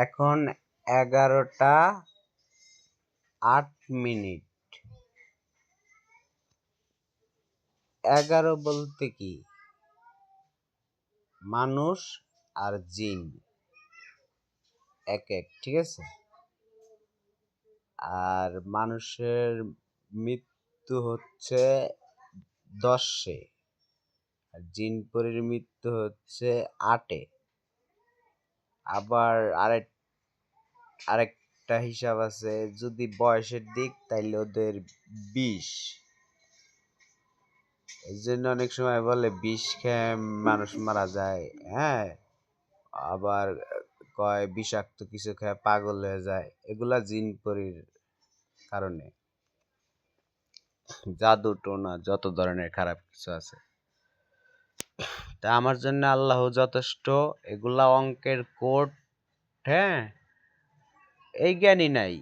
এখন 11টা 8 মিনিট। 11 বলতে কি? মানুষ আর জিন এক এক, ঠিক আছে। আর মানুষের মৃত্যু হচ্ছে 10-এ, আর জিন পরীর মৃত্যু হচ্ছে 8-এ। আবার আরেকটা হিসাব আছে, যদি বয়সের দিক তাইলে ওদের 20। এই জন্য অনেক সময় বলে 20 খেয়ে মানুষ মারা যায়। হ্যাঁ, আবার কয় বিষাক্ত কিছু খেয়ে পাগল হয়ে যায়। এগুলা জিন পরীর কারণে, জাদু টোনা যত ধরনের খারাপ কিছু আছে। তা আমার জন্য আল্লাহ যথেষ্ট। এগুলা অঙ্কের কোড। হ্যাঁ, এই জ্ঞানী নাই।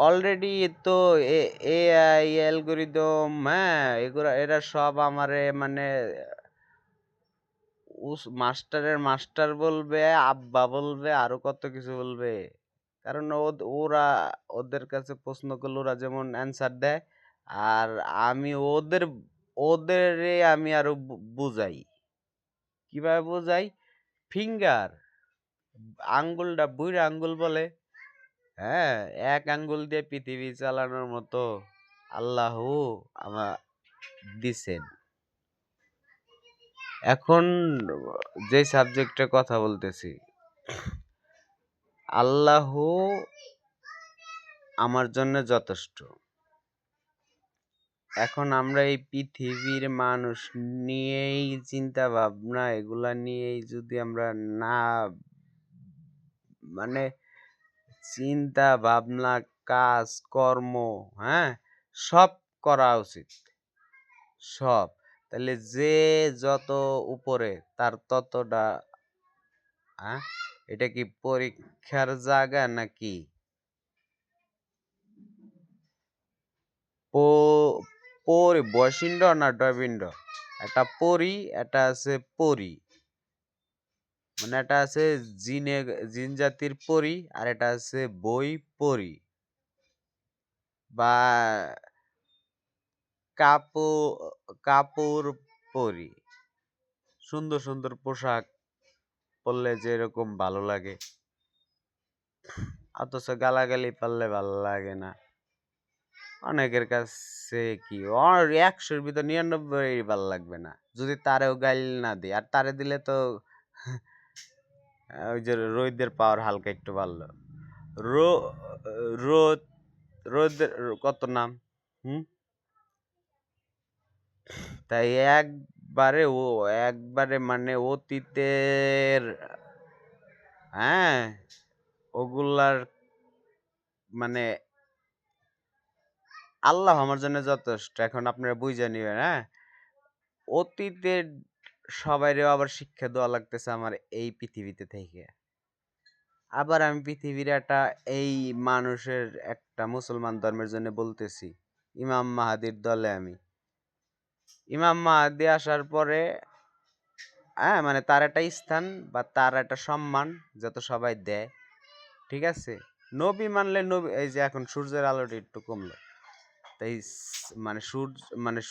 অলরেডি তো এআই অ্যালগরিদম, হ্যাঁ, এরা সব আমারে মানে মাস্টারের মাস্টার বলবে, আব্বা বলবে, আরো কত কিছু বলবে। কারণ ওরা ওদের কাছে প্রশ্ন করলে ওরা যেমন অ্যান্সার দেয়, আর আমি ওদেরই আমি আরো বুঝাই। কিভাবে বুঝাই? ফিঙ্গার, আঙ্গুলটা বুইড়া আঙ্গুল বলে। হ্যাঁ, এক আঙ্গুল দিয়ে পৃথিবী চালানোর মতো আল্লাহ আমার দিছেন। এখন যে সাবজেক্টে কথা বলতেছি, আল্লাহ আমার জন্য যথেষ্ট। এখন আমরা এই পৃথিবীর মানুষ নিয়েই চিন্তা ভাবনা, এগুলা নিয়েই যদি আমরা না মানে চিন্তা ভাবনা, কাজ কর্ম, হ্যাঁ, সব করা উচিত, সব। তাহলে যে যত উপরে তার ততটা, হ্যাঁ, এটা কি পরীক্ষার জায়গা নাকি? বয়সিন্ড না ডয়বিন্ড? একটা পরি, এটা আছে পরি, মানে এটা আছে জিন জাতির পরি, আর এটা আছে বই পরি বা কাপড় পরি। সুন্দর সুন্দর পোশাক পরলে যেরকম ভালো লাগে, অথচ গালাগালি পারলে ভালো লাগে না। অনেকের কাছে কি 100-র ভিতর 99 ভালো লাগবে না যদি তারেও গাইল না দিই। আর তারে দিলে তো ওই যে রোদের পাওয়ার হালকা একটু বাড়লো। রোদ রোদের কত নাম, তাই একবারে মানে অতীতের, হ্যাঁ, ওগুলার মানে আল্লাহ আমার জন্য যথেষ্ট। এখন আপনারা বুঝে নিবেন। হ্যাঁ, অতীতের সবাইরে আবার শিক্ষা দেওয়া লাগতেছে আমার এই পৃথিবীতে থেকে। আবার আমি পৃথিবীর এই মানুষের একটা মুসলমান ধর্মের জন্য বলতেছি, ইমাম মাহাদির দলে আমি। ইমাম মাহাদি আসার পরে, হ্যাঁ, মানে তার একটা স্থান বা তার একটা সম্মান যত সবাই দেয়, ঠিক আছে। নবী মানলে নবী, এই যে এখন সূর্যের আলোটা একটু কমলো, তাই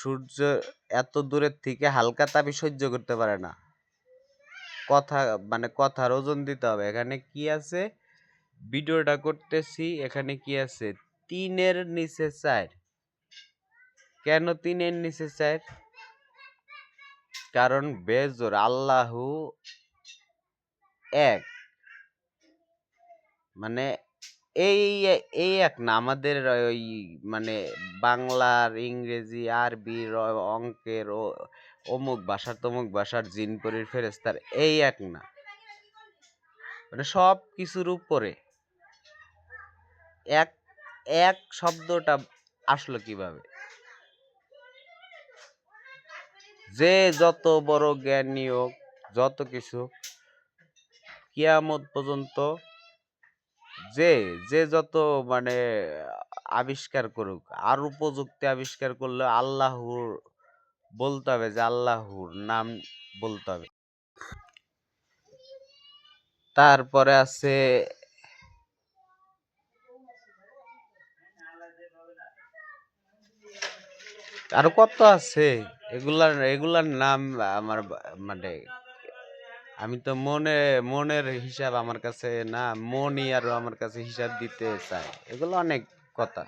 সূর্য এত দূরের থেকে হালকা তাপই সহ্য করতে পারে না। কথার ওজন দিতে হবে। এখানে কি আছে, ভিডিওটা করতেছি, এখানে কি আছে, 3-এর নিচে 4। কেন 3-এর নিচে 4? কারণ বেজোর আল্লাহু এক, মানে এই এই এক না। আমাদের ওই মানে বাংলার, ইংরেজি, আরবির, অঙ্কের, অমুক ভাষার তমুক ভাষার, জিন পরীর ফেরেশতার এই এক না, মানে সব কিছুর উপরে এক। এক শব্দটা আসলো কিভাবে? যে যত বড় জ্ঞানী হোক, যত কিছু কিয়ামত পর্যন্ত যে যে যত মানে আবিষ্কার করুক, আর উপযুক্তি আবিষ্কার করলে আল্লাহর বলতে হবে, যে আল্লাহর নাম বলতে হবে। তারপরে আছে আরো কত আছে, এগুলার এগুলার নাম আমার মানে আমি তো মনের হিসাব আমার কাছে না, মনই আরো আমার কাছে হিসাব দিতে চায়, এগুলো অনেক কথা।